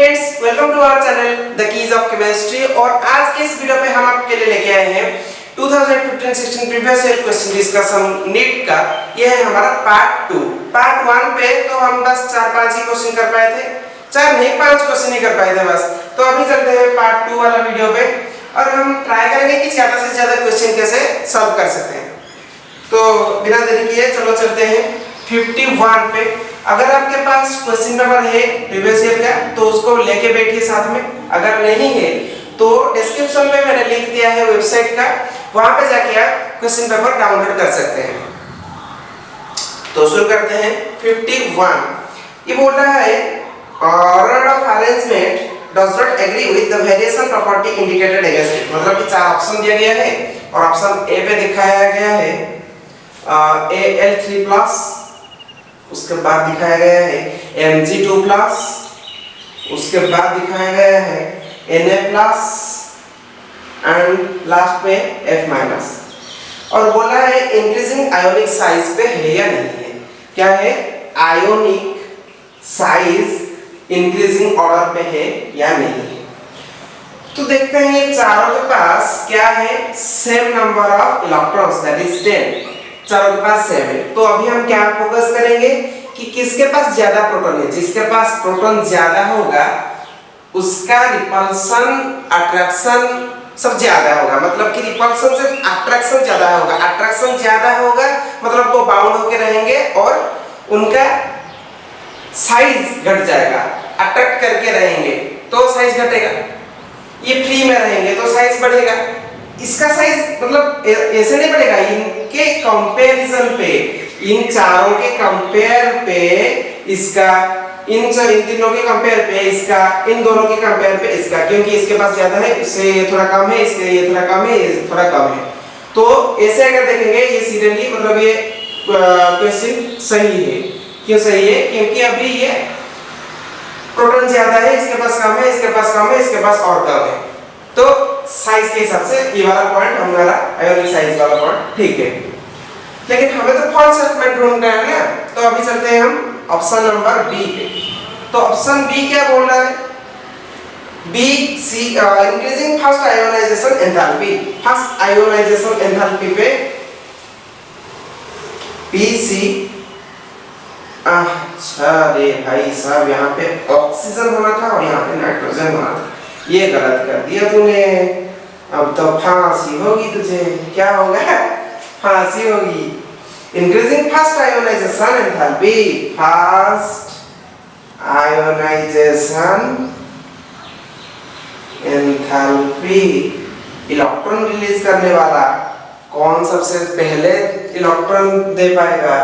Friends, welcome to our channel the keys of chemistry. और आज के इस वीडियो में हम आपके लिए लेके आए हैं 2015-16 previous year question discussion NEET का। यह है हमारा पार्ट 2। पार्ट 1 पे तो हम बस 4-5 ही क्वेश्चन कर पाए थे, 4 नहीं 5 क्वेश्चन ही कर पाए थे बस। तो अभी चलते हैं पार्ट 2 वाला वीडियो पे और हम ट्राई करेंगे कि ज्यादा से ज्यादा क्वेश्चन कैसे सॉल्व कर सकते हैं। तो बिना देरी किए चलो चलते हैं 51 पे। अगर आपके पास क्वेश्चन पेपर है प्रीवियस ईयर का तो उसको लेके बैठिए साथ में, अगर नहीं है तो डिस्क्रिप्शन में मैंने लिंक दिया है वेबसाइट का, वहां पे जाके आप क्वेश्चन पेपर डाउनलोड कर सकते हैं। तो शुरू करते हैं 51। ये बोल रहा है order of arrangement does not agree with the variation property indicated against it। मतलब कि 4 ऑप्शन दिया गया है और ऑप्शन ए पे दिखाया गया है Al3+, उसके बाद दिखाया गया है Mg2+, उसके बाद दिखाया गया है Na+ एंड लास्ट में F-। और बोला है इंक्रीजिंग आयोनिक साइज पे है या नहीं है। क्या है? आयोनिक साइज इंक्रीजिंग ऑर्डर पे है या नहीं है। तो देखते हैं ये चारों के पास क्या है, same number of electrons that is 10। चारों के पास सेम है। तो अभी हम क्या फोकस करेंगे कि किसके पास ज्यादा प्रोटॉन है। जिसके पास प्रोटॉन ज्यादा होगा उसका रिपल्सन अट्रैक्शन सब ज्यादा होगा, मतलब कि रिपल्सन से अट्रैक्शन ज्यादा होगा। अट्रैक्शन ज्यादा होगा मतलब वो बाउंड होके रहेंगे और उनका साइज घट जाएगा। अट्रैक्ट करके रहेंगे तो साइज घटेगा, ये फ्री में रहेंगे तो साइज बढ़ेगा। इसका साइज मतलब ऐसे नहीं बढ़ेगा, इनके कंपैरिजन पे, इन चारों के कंपेयर पे इसका, इन तीनों के कंपेयर पे इसका, इन दोनों के कंपेयर पे इसका, क्योंकि इसके पास ज्यादा है, इससे ये थोड़ा कम है, इसके ये थोड़ा कम है, ये थोड़ा कम है। तो ऐसे अगर देखेंगे ये सीरियली मतलब ये क्वेश्चन सही है। क्यों सही है? क्योंकि अभी ये प्रोटॉन ज्यादा है, इसके पास कम है, इसके पास कम है, इसके पास और कम है। तो साइज के हिसाब से ये वाला पॉइंट हमारा आयोनिक साइज वाला पॉइंट ठीक है। लेकिन हमें तो फॉल्स स्टेटमेंट ढूंढना है ना। तो अभी चलते हैं हम ऑप्शन नंबर बी पे। तो ऑप्शन बी क्या बोल रहा है? B C increasing first ionization enthalpy. First ionization enthalpy पे पीसी। अच्छा रे भाई साहब, यहाँ पे ऑक्सीजन होना था और यहाँ पे नाइट्रोजन होना था, ये गलत कर दिया तूने। अब तो फांसी होगी तुझे। क्या होगा? फांसी होगी। Increasing first ionization enthalpy. First ionization enthalpy, electron release करने वाला कौन सबसे पहले इलेक्ट्रॉन दे पाएगा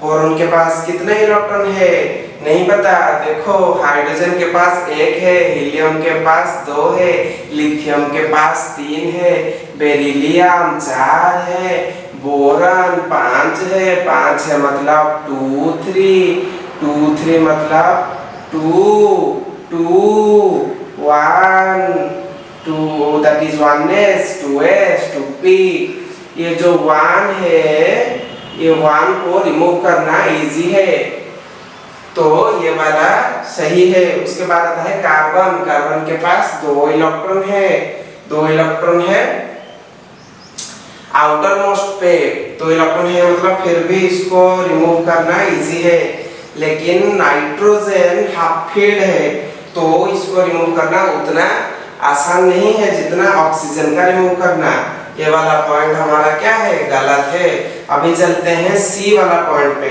और उनके पास कितने इलेक्ट्रॉन है नहीं पता। देखो हाइड्रोजन के पास 1 है, हीलियम के पास 2 है, लिथियम के पास 3 है, बेरिलियम 4 है, बोरॉन 5 है। 5 है मतलब 2 3, 2 3 मतलब 2 2 1 2, that is 1s 2s 2p। ये जो 1 है ये 1 को रिमूव करना इजी है, तो ये वाला सही है। उसके बाद आता है कार्बन। कार्बन के पास 2 इलेक्ट्रॉन है, 2 इलेक्ट्रॉन है आउटर मोस्ट पे 2 इलेक्ट्रॉन है, मतलब फिर भी इसको रिमूव करना इजी है। लेकिन नाइट्रोजन हाफ फील्ड है तो इसको रिमूव करना उतना आसान नहीं है जितना ऑक्सीजन का रिमूव करना। ये वाला पॉइंट हमारा क्या है? गलत है। अभी चलते हैं सी वाला पॉइंट पे।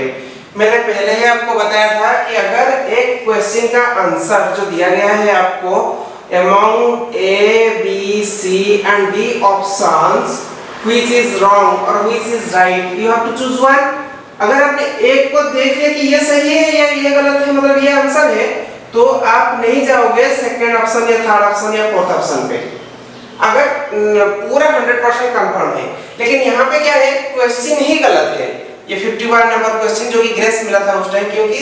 मैंने पहले ही आपको बताया था कि अगर एक क्वेश्चन का आंसर जो दिया गया है आपको among A, B, C and D options which is wrong or which is right, you have to choose one। अगर आपने एक को देख लिया कि ये सही है या ये गलत है, मतलब ये आंसर है, तो आप नहीं जाओगे सेकंड ऑप्शन या थर्ड ऑप्शन या फोर्थ ऑप्शन पे, अगर पूरा 100% कंफर्म है। लेकिन यहाँ पे क्या है, क्वेश्चन ही गलत है। ये 51 नंबर क्वेश्चन जो कि ग्रेस मिला था उस टाइम, क्योंकि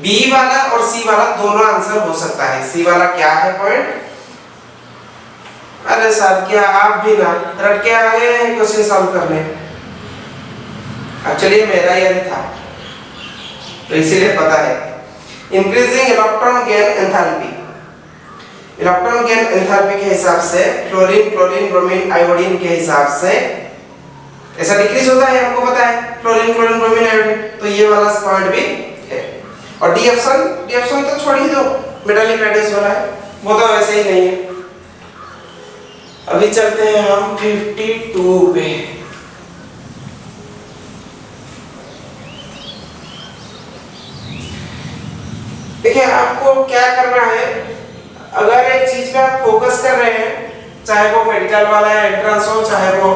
बी वाला और सी वाला दोनों आंसर हो सकता है। सी वाला क्या है पॉइंट? अरे सर क्या आप भी ना रट के आ गए हैं क्वेश्चन सॉल्व करने। एक्चुअली मेरा यही था तो इसीलिए पता है। Increasing electron gain enthalpy, electron gain enthalpy के हिसाब से फ्लोरीन, क्लोरीन, ब्रोमीन, आयोडीन के हिसाब से ऐसा डिक्रीज होता है, हमको पता है फ्लोरीन, क्लोरीन, ब्रोमीन, आयोडीन। तो ये वाला पॉइंट भी है। और डी ऑप्शन तो छोड़ ही दो, मेटालिक रेडियस वाला है, वो तो वैसे ही नहीं है। अभी चलते हैं हम 52 पे। देखिए आपको क्या करना है, अगर एक चीज पे आप फोकस कर रहे हैं, चाहे वो मेडिकल वाला एंट्रेंस हो, चाहे वो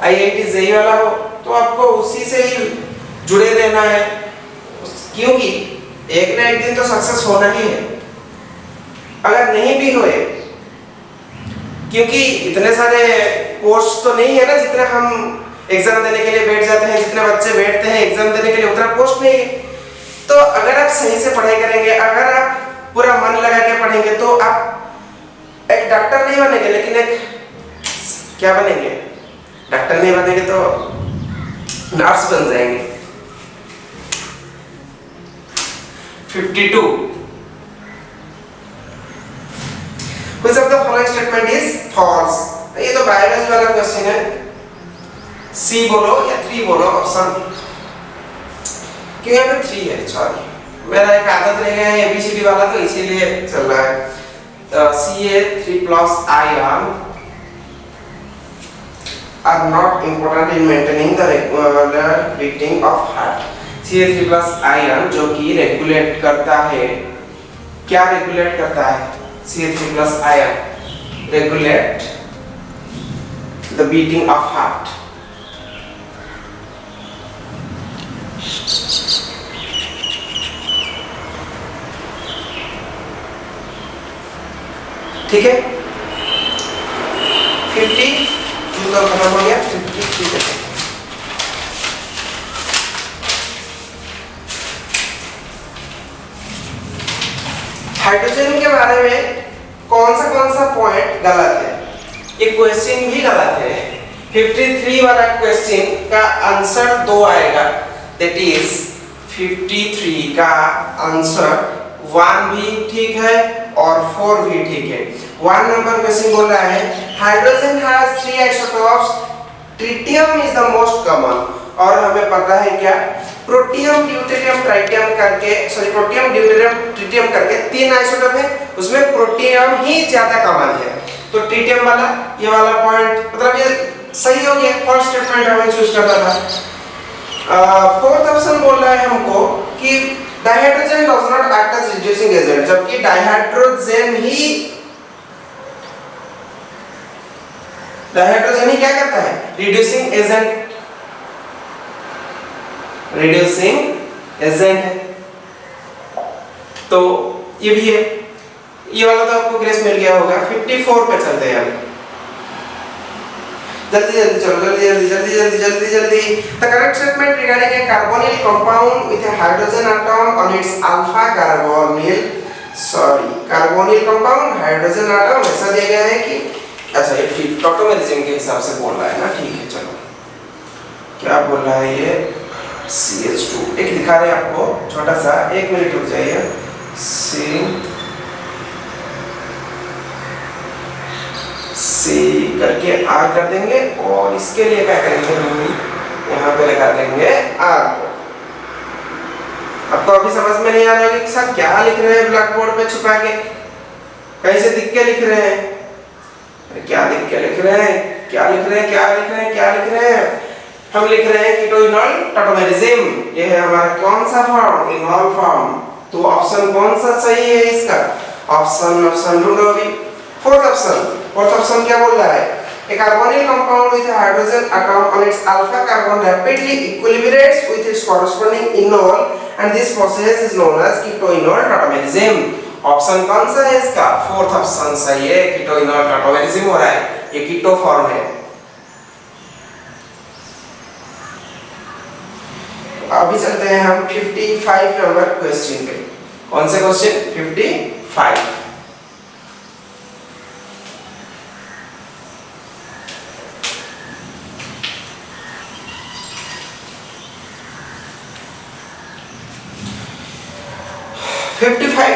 आईआईटी जेईई वाला हो, तो आपको उसी से ही जुड़े रहना है, क्योंकि एक ना एक दिन तो सक्सेस होना ही है। अगर नहीं भी होए, क्योंकि इतने सारे पोस्ट तो नहीं है ना, जितने हम एग्जाम देने के लिए बैठ जाते हैं, जितने बच्चे बैठते हैं एग्जाम देने के लिए, उतना पोस्ट नहीं है। तो अगर आप सही से पढ़ाई करेंगे, अगर आप पूरा मन लगा के पढ़ेंगे, तो आप एक डॉक्टर नहीं बनेंगे, लेकिन एक क्या बनेंगे, डॉक्टर नहीं बनेंगे तो नर्स बन जाएंगे। 52 Which of the following statement is false? ये तो बायोलॉजी वाला क्वेश्चन है, सी बोलो या 3 बोलो ऑप्शन, क्यों यहाँ पे 3 है, सॉरी मेरा एक आदत रह गया है एबीसीडी वाला, तो इसीलिए चल रहा है। तो Ca3+ ion are not important in maintaining the regular beating of heart। Ca3+ ion जो कि रेगुलेट करता है, क्या रेगुलेट करता है? Ca3+ ion regulate the beating of heart। ठीक है, 50 तो खत्म हो गया, 53 है। हाइड्रोजन के बारे में कौन सा पॉइंट गलत है? ये क्वेश्चन भी गलत है। 53 वाला क्वेश्चन का आंसर 2 आएगा, दैट इज 53 का आंसर 1 भी ठीक है और 4 भी ठीक है। 1 नंबर क्वेश्चन बोल रहा है hydrogen has 3 isotopes, tritium is the most common, और हमें पता है क्या, प्रोटियम, ड्यूटेरियम, ट्राइटियम करके, सॉरी प्रोटियम, ड्यूटेरियम, ट्रिटियम करके 3 आइसोटोप है, उसमें प्रोटियम ही ज्यादा कॉमन है। तो ट्रिटियम वाला ये वाला पॉइंट मतलब ये सही हो गया, फर्स्ट स्टेटमेंट हमें चूज करना था। फोर्थ ऑप्शन बोल रहा है हमको कि dihydrogen does not act as reducing agent, जबकि डाइहाइड्रोजन ही क्या करता है, रिड्यूसिंग एजेंट है। तो ये भी है, ये वाला तो आपको ग्रेस मिल गया होगा। 54 पे चलते हैं, जल्दी चलो, जल्दी। The correct statement regarding a carbonyl compound with a hydrogen atom on its alpha carbonyl compound hydrogen atom ऐसा दिया गया है कि, अच्छा ये ठीक टॉटोमेरिज्म के हिसाब से बोल रहा है ना, ठीक है चलो, क्या बोल रहा है ये, CH2 एक दिखा रहे हैं आपको छोटा सा, 1 मिनट रुक जाइए। C करके R कर देंगे, और इसके लिए क्या करेंगे हम, यहाँ पे लगा देंगे R। आपको अभी समझ में नहीं आ रहा है कि सर क्या लिख रहे हैं ब्लैक बोर्ड पे छुपा के, कहीं से दिख के लिख रहे हैं, क्या लिख रहे हैं, हम लिख रहे हैं कीटोइनॉल टॉटोमेरिज्म। ये है हमारा कौन सा फॉर्म, इनॉल फॉर्म। तो ऑप्शन कौन सा सही है इसका, ऑप्शन ढूंढो अभी। फोर्थ ऑप्शन क्या बोल रहा है, a carbonyl compound with a hydrogen atom on its alpha carbon rapidly equilibrates with its corresponding enol and this process is known as कीटोइनॉल tautomerism. Option कौन सा है इसका, फोर्थ ऑप्शन सही है, कीटोइनॉल टॉटोमेरिज्म हो रहा है, ये कीटो फॉर्म है। अभी चलते हैं हम 55 नंबर क्वेश्चन पे। कौन से क्वेश्चन, 55।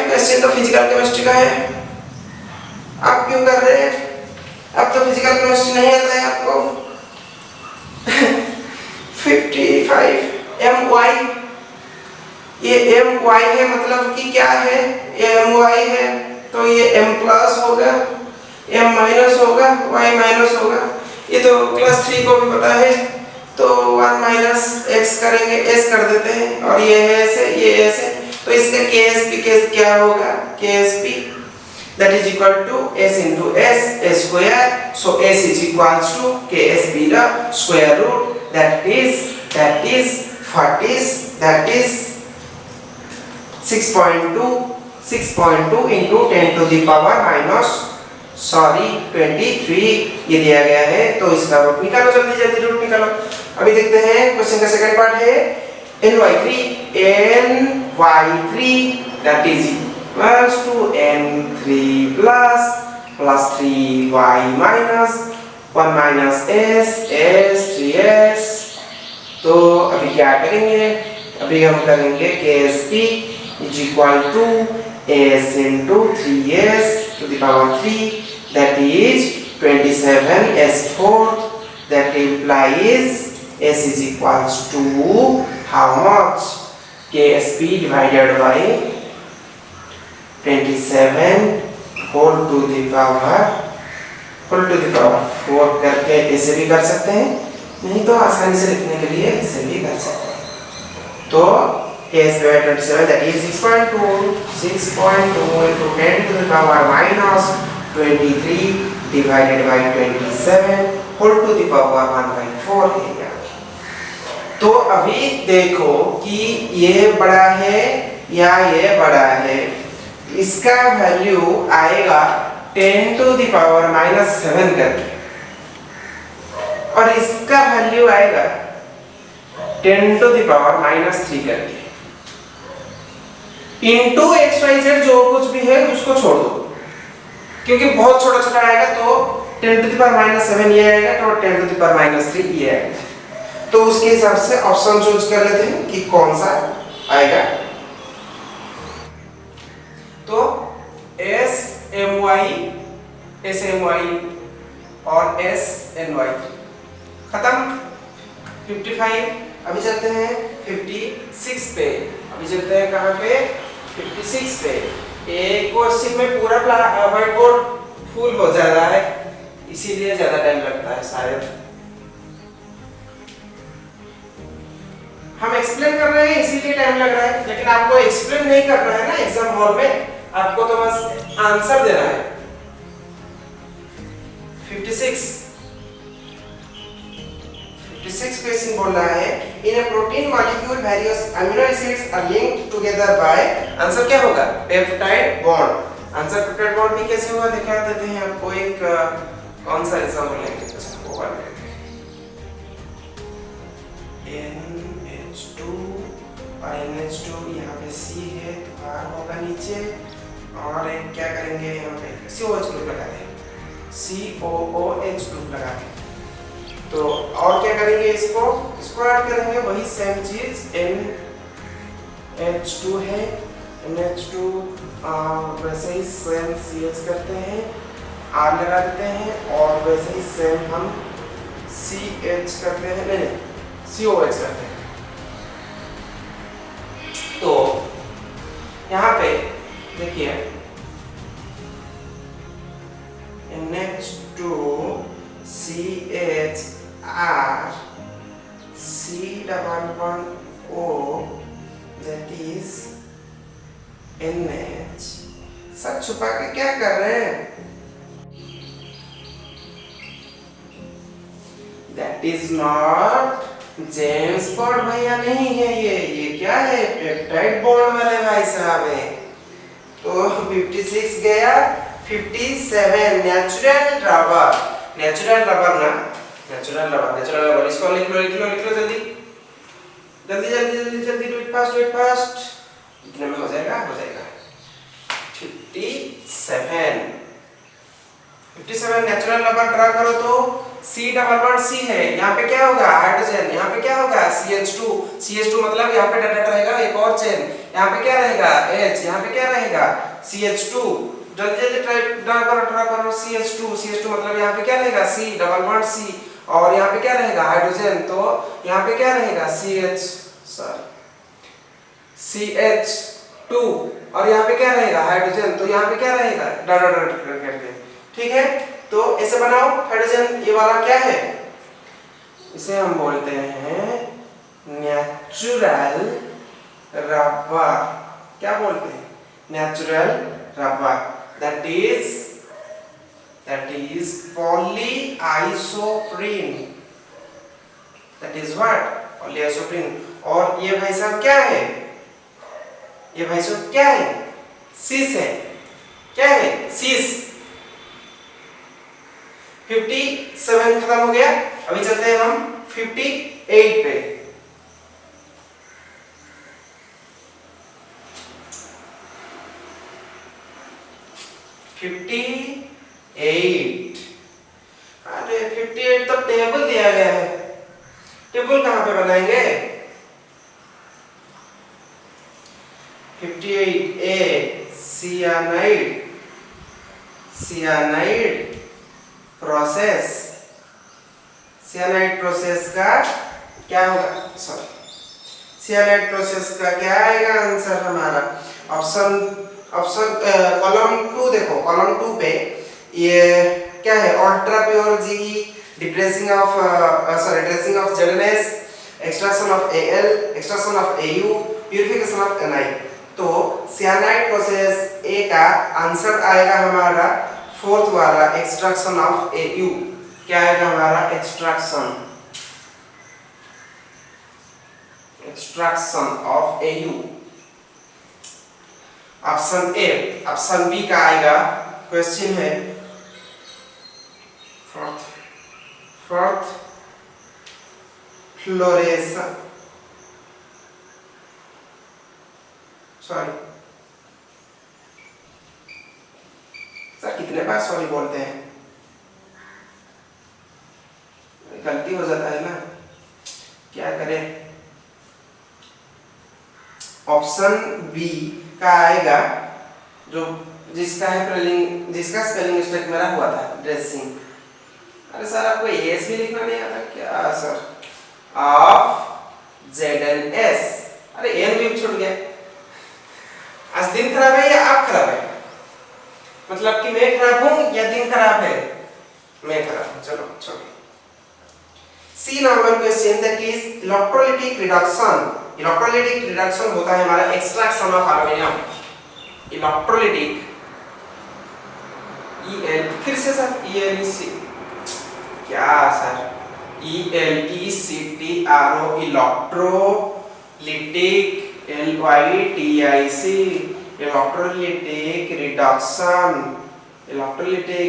क्वेश्चन तो फिजिकल केमिस्ट्री का है। आप क्यों कर रहे हैं? अब तो फिजिकल केमिस्ट्री नहीं आता है आपको। 55 my, ये my है मतलब कि क्या है, ये my है तो ये m प्लस होगा, m माइनस होगा, y माइनस होगा। ये तो क्लास 3 को भी पता है, तो 1 माइनस x करेंगे, s कर देते हैं, और ये है ऐसे, ये ऐसे, तो इसका KSP केस क्या होगा, KSP that is equal to s into s square, so s is equals to KSP the square root, that is 6.2 into 10 to the power minus 23 ये दिया गया है। तो इसका रूट निकालो, जल्दी जल्दी रूट निकालो। अभी देखते हैं क्वेश्चन का सेकंड पार्ट है ny3 that is equals to n3 plus 3y minus 1 minus s 3s। तो अभी क्या करेंगे, अभी हम करेंगे KSP is equal to s into 3s to the power 3, that is 27s4, that implies s is equals to how much, KSP divided by 27 whole to the power 4 करके ऐसे भी कर सकते हैं, नहीं तो आसानी से लिखने के लिए ऐसे भी कर सकते हैं। तो KSP by 27 that is 6.2 into 10 to the power minus 23 divided by 27 whole to the power 1/4 है। तो अभी देखो कि ये बड़ा है या ये बड़ा है, इसका वैल्यू आएगा 10 to the power minus 7 करके, और इसका वैल्यू आएगा 10 to the power minus 3 करके, इंटू XYZ जो कुछ भी है उसको छोड़ दो, क्योंकि बहुत छोटा छोटा आएगा, तो 10 to the power minus 7 ये आएगा, तो 10 to the power minus 3 ये आएगा। तो उसके हिसाब से ऑप्शन चूज कर लेते हैं कि कौन सा आएगा। तो SMY और SNY खत्म। 55। अभी चलते हैं 56 पे। अभी चलते हैं कहाँ पे, 56 पे। एक क्वेश्चन में पूरा व्हाइट बोर्ड फुल हो जा रहा है, इसीलिए ज्यादा टाइम लगता है शायद। हम एक्सप्लेन कर रहे हैं इसीलिए टाइम लग रहा है, लेकिन आपको एक्सप्लेन नहीं करना है ना एग्जाम हॉल में, आपको तो बस आंसर देना है। 56 क्वेश्चन बोल रहा है in a protein molecule various amino acids are linked together by, answer क्या होगा, peptide bond. Answer peptide bond भी कैसे होगा दिखा देते हैं आपको। एक कौन सा एग्जांपल लेंगे, वो वाला NH2 और NH2 यहाँ पे C है तो R होगा नीचे, और एक क्या करेंगे यहाँ पे COH ग्रुप लगा दें, COOH ग्रुप लगा दें। तो और क्या करेंगे, इसको ऐड करेंगे, वही सेम चीज NH2 है, NH2 वैसे ही सेम CH करते हैं, R लगा देते हैं, और वैसे ही सेम हम CH करते हैं, नहीं COH करते हैं। तो यहाँ पे देखिए NH2 CH R C11O that is NH, सब छुपा के क्या कर रहे हैं, that is not James bond भैया नहीं है, ये क्या है, पेप्टाइड बॉन्ड वाले भाई साहब है। तो 56 गया, 57 नेचुरल रबर ना, नेचुरल रबर इसको लिख लो जल्दी डू इट फास्ट। कितने में हो जाएगा 57 नेचुरल रबर ड्रा करो तो C है, यहाँ पे क्या होगा हाइड्रोजन, यहाँ पे क्या होगा CH2 मतलब यहाँ पे डॉट रहेगा एक और चेन, यहाँ पे क्या रहेगा H, यहाँ पे क्या रहेगा CH2, जल्दी जल्दी ड्रा करो CH2 मतलब यहाँ पे क्या रहेगा C डबल बॉन्ड C और यहाँ पे क्या रहेगा हाइड्रोजन, तो यहाँ पे क्या रहेगा CH2 और यहाँ पे क्या रहेगा हाइड्रोजन, तो यहाँ पे क्या रहेगा डॉट डॉट डॉट करके। ठीक है, तो ऐसे बनाओ हाइड्रोजन। ये वाला क्या है, इसे हम बोलते हैं नेचुरल रबर। क्या बोलते हैं, natural rubber. That is polyisoprene. That is what, polyisoprene. और ये भाई साहब क्या है, ये भाई साहब क्या है, सिस है। क्या है, सिस। 57 खत्म हो गया। अभी चलते हैं हम 58 पे। अरे 58 तो टेबल दिया गया है, टेबल कहां पे बनाएंगे। 58A सियानाइड प्रोसेस का क्या होगा, सॉरी सियानाइड प्रोसेस का क्या आएगा आंसर हमारा। ऑप्शन कॉलम 2 देखो, कॉलम 2 पे ये क्या है, ultra pure G, dressing of ZNS, extraction of Al, extraction of Au, purification of Ni। तो सियानाइड प्रोसेस ए का आंसर आएगा हमारा फोर्थ वाला, एक्सट्रैक्शन ऑफ Au। क्या आएगा हमारा, extraction of Au। Option A. Option B का आएगा, क्वेश्चन है फोर्थ फ्लोरेशन, सॉरी सर कितने बार सॉरी बोलते हैं, गलती हो जाता है ना, क्या करें। ऑप्शन बी का आएगा जो जिसका है स्पेलिंग, जिसका स्पेलिंग मिस्टेक मेरा हुआ था, ड्रेसिंग। अरे सर आपको एस भी लिखना नहीं आता क्या सर, ऑफ ZNS। अरे एन भी छूट गया। आज दिन खराब है या आप खराब है, मतलब कि मैं खराब हूं या दिन खराब है, मैं खराब हूं। चलो छोड़ो। C number question, that is electrolytic reduction. Electrolytic reduction होता है हमारा extraction of aluminium. Electrolytic EL, फिर से सर ELEC, क्या sir ELECTRO, electrolytic LYTIC, electrolytic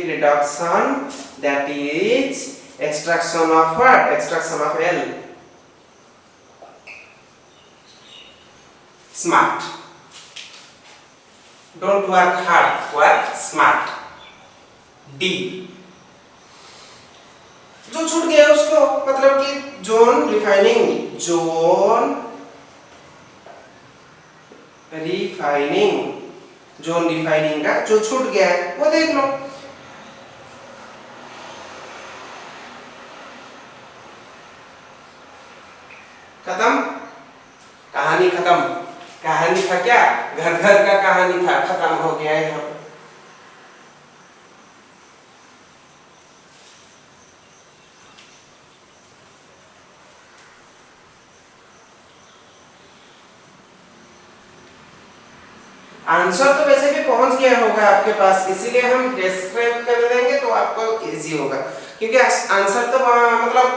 reduction, that is extraction of what, extraction of L। Smart, don't work hard, work smart। D, जो छूट गया उसको, मतलब कि जोन रिफाइनिंग का जो छूट गया है वो देख लो। खत्म, कहानी खत्म। कहानी था क्या, घर घर का कहानी था, खत्म हो गया है यहाँ। आंसर तो वैसे भी पहुंच गया होगा आपके पास, इसीलिए हम डिस्क्राइब कर देंगे तो आपको इजी होगा, क्योंकि आंसर तो मतलब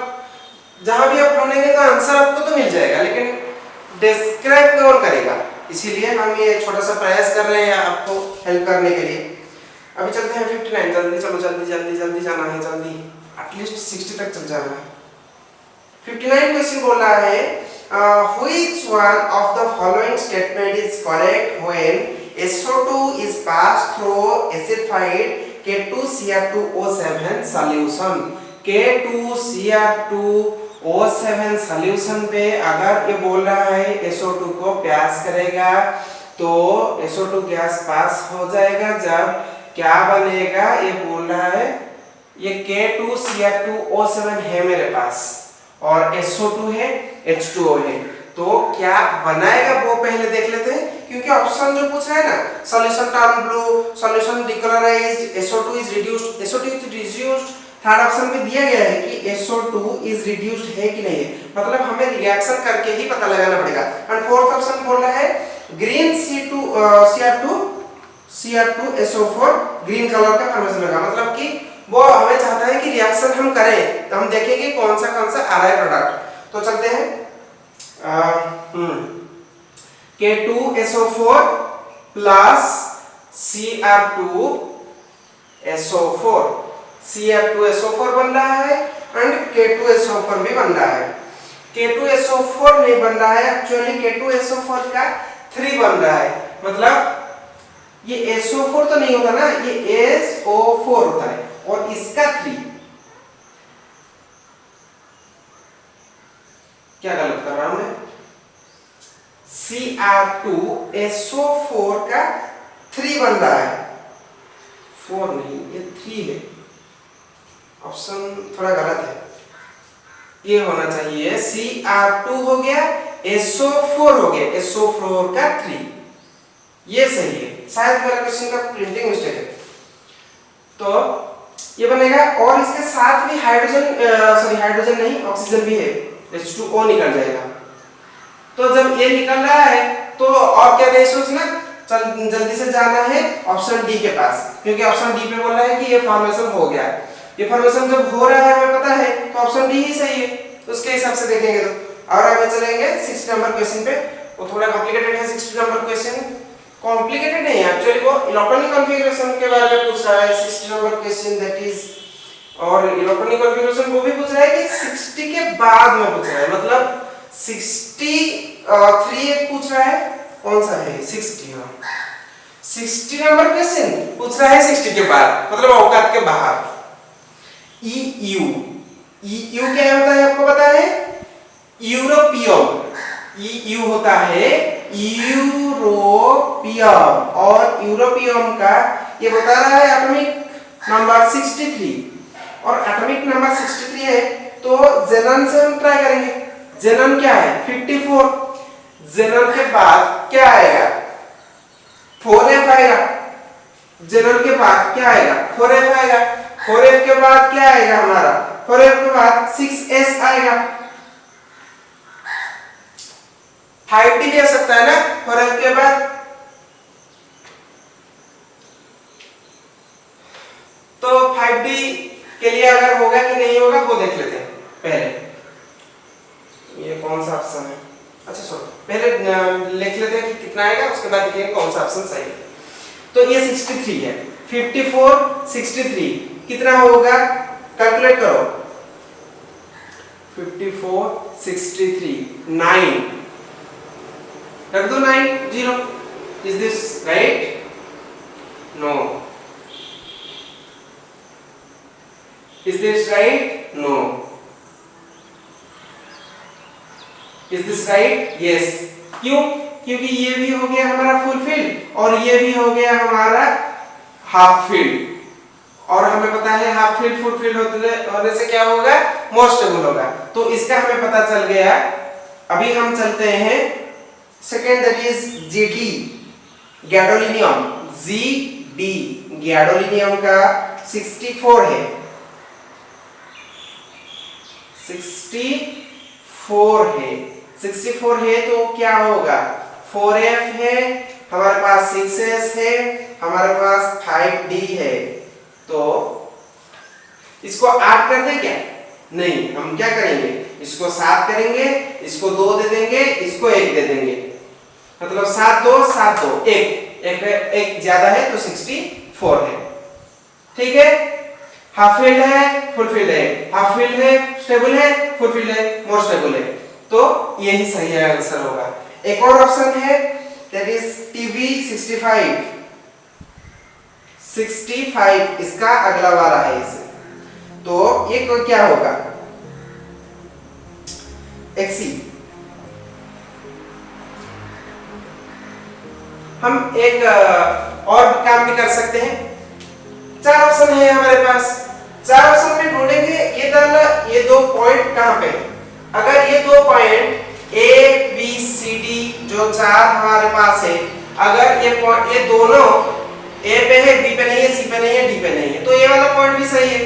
जहां भी आप ढूंढेंगे तो आंसर आपको तो मिल जाएगा, लेकिन डिस्क्राइब कौन करेगा, इसीलिए हम ये छोटा सा प्रयास कर रहे हैं आपको हेल्प करने के लिए। अभी चलते हैं 59, जल्दी चलो, जल्दी जाना है, जल्दी एटलीस्ट 60 तक चल जाना है। 59 क्वेश्चन बोल रहा है, which one of the following statement is correct when SO2 is passed through acidified K2Cr2O7 solution। K2Cr2O7 solution पे अगर ये बोल रहा है SO2 को पास करेगा तो SO2 गैस पास हो जाएगा जब क्या बनेगा, ये बोल रहा है ये K2Cr2O7 है मेरे पास और SO2 है, H2O है, तो क्या बनाएगा वो पहले देख लेते हैं, क्योंकि ऑप्शन जो पूछ रहा है ना, solution turn blue, solution decolourised, SO2 is reduced, SO2 is reduced, third option में दिया गया है कि SO2 इज रिड्यूस्ड है कि नहीं है, मतलब हमें रिएक्शन करके ही पता लगाना पड़ेगा। एंड फोर्थ ऑप्शन बोल रहा है ग्रीन Cr2SO4 ग्रीन कलर का फॉर्मेशन होगा, मतलब कि वो हमें चाहता है कि रिएक्शन हम करें तो हम देखेंगे कौन सा आ रहा है प्रोडक्ट। तो चलते हैं K2SO4 प्लस Cr2SO4 बन रहा है एंड K2SO4 भी बन रहा है। K2SO4 नहीं बन रहा है, एक्चुअली K2SO4 का 3 बन रहा है, मतलब ये SO4 तो नहीं होता ना, ये SO4 होता है और इसका 3, क्या गलत कर रहा हूं मैं, Cr2SO4 का 3 बन रहा है, 4 नहीं ये 3 है, ऑप्शन थोड़ा गलत है, ये होना चाहिए Cr2 हो गया, SO4 हो गया, SO4 का 3, ये सही है, शायद मेरा क्वेश्चन का प्रिंटिंग मिस्टेक है। तो ये बनेगा और इसके साथ भी हाइड्रोजन नहीं, ऑक्सीजन भी है, H2O निकल जाएगा। तो जब ये निकल रहा है तो और क्या नहीं सोचना, चल जल्दी से जाना है ऑप्शन डी के पास, क्योंकि ऑप्शन डी पे बोल रहा है कि ये फॉर्मेशन हो गया है, ये फॉर्मेशन जब हो रहा है हमें पता है तो ऑप्शन डी ही सही है, उसके हिसाब से देखेंगे। तो और आगे चलेंगे 60 नंबर क्वेश्चन पे, वो थोड़ा कॉम्प्लिकेटेड है 60 नंबर क्वेश्चन, कॉम्प्लिकेटेड नहीं है एक्चुअली, वो इलेक्ट्रॉनिक कॉन्फ़िगरेशन के बारे में पूछ रहा है 60 नंबर क्वेश्चन, दैट इज, और इलेक्ट्रॉनिक कॉन्फ़िगरेशन वो भी पूछ रहा है कि 60 के बाद में पूछ रहा है, मतलब 63 एक पूछ रहा है, कौन सा है 60, हाँ 60 नंबर क्वेश्चन पूछ रहा है 60 के बाद, मतलब औकात के बाहर। EU क्या होता है आपको पता है, यूरोपियम, EU होता है यूरोपियम, और यूरोपियम का ये बता रहा है एटॉमिक नंबर 63, और एटॉमिक नंबर 63 है तो जेनन से हम ट्राई करेंगे, जेनन क्या है 54, जेनन के बाद क्या आएगा 4F आएगा, जेनन के बाद क्या आएगा 4F आएगा, 4F के बाद क्या आएगा हमारा, 4F के बाद 6S आएगा, 5D भी आ सकता है ना 4F के बाद। तो 5D के लिए अगर होगा कि नहीं होगा वो देख लेते हैं पहले, ये कौन सा ऑप्शन है, अच्छा सॉरी पहले लिख लेते हैं कि कितना आएगा, उसके बाद देखेंगे कौन सा ऑप्शन सही है। तो ये 63 है, 54 63 कितना होगा, कैलकुलेट करो, 54 63 9, रख दो 9 0, is this right, no, is this right, no, is this right, yes, क्यों, क्योंकि ये भी हो गया हमारा फुलफिल और ये भी हो गया हमारा हाफ फील्ड, और हमें पता है हाफ फील्ड फुल फील्ड होने से क्या होगा, मोर स्टेबल होगा, तो इसका हमें पता चल गया। अभी हम चलते हैं second, that is GD gadolinium, GD gadolinium का 64 है, 64 है तो क्या होगा, 4F है, हमारे पास 6S है, हमारे पास 5D है, तो इसको 8 कर दें क्या, नहीं, हम क्या करेंगे, इसको 7 करेंगे, इसको 2 दे देंगे, इसको 1 दे देंगे, मतलब 7 2 7 2 1 ज्यादा है तो 64 है, ठीक है। हाफ फील्ड है, फुल फील्ड है, हाफ फील्ड है, स्टेबल है, फुल फील्ड है, मोर स्टेबल है, तो यही सही आंसर होगा। एक और ऑप्शन है दैट इज TB 65, इसका अगला वाला है इसे, तो ये क्या होगा, XC, हम एक और काम भी कर सकते हैं, चार ऑप्शन है हमारे पास, चार ऑप्शन में ढूंढेंगे ये दो पॉइंट कहां पे, अगर ये दो point A B C D जो चार हमारे पास है, अगर ये दोनों ए पे है, बी पे नहीं है, सी पे नहीं है, डी पे नहीं है, तो ये वाला पॉइंट भी सही है,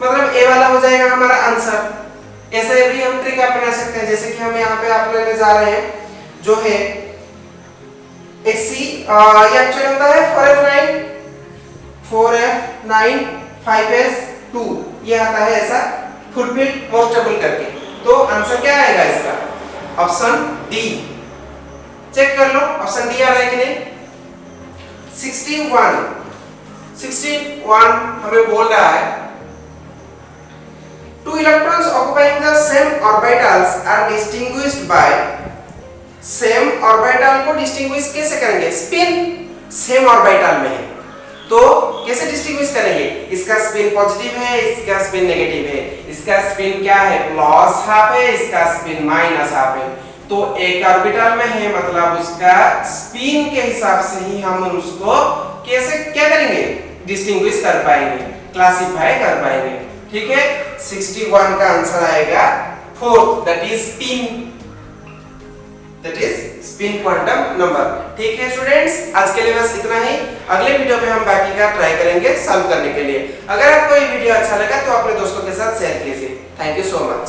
मतलब ए वाला हो जाएगा हमारा आंसर। ऐसे भी हम ट्रिक अपना सकते हैं, जैसे कि हम यहाँ पे आप लेने जा रहे हैं जो है एक सी, ये एक्चुअली होता है 4F9 5S2, ये आता है ऐसा फुलफिल मोस्ट टेबल करके। तो आंसर क्या आएगा इसका, ऑप्शन डी। चेक कर लो ऑप्शन डी आ रहा है कि नहीं। 61 हमें बोल रहा है two electrons occupying the same orbitals are distinguished by, same orbital को डिस्टिंग्विश कैसे करेंगे, स्पिन सेम ऑर्बिटल में है तो कैसे डिस्टिंग्विश करेंगे, इसका स्पिन पॉजिटिव है, इसका स्पिन नेगेटिव है, इसका स्पिन क्या है प्लस हाफ है, इसका स्पिन माइनस हाफ है, तो एक ऑर्बिटल में है मतलब उसका स्पिन के हिसाब से ही हम उसको कैसे क्या करेंगे डिस्टिंग्विश कर पाएंगे, क्लासिफाई कर पाएंगे। ठीक है, 61 का आंसर आएगा fourth, that is spin quantum number. ठीक है स्टूडेंट्स, आज के लिए बस इतना ही, अगले वीडियो में हम बाकी का ट्राई करेंगे सॉल्व करने के लिए। अगर आपको ये वीडियो अच्छा लगा तो अपने दोस्तों के साथ शेयर कीजिए। Thank you so much.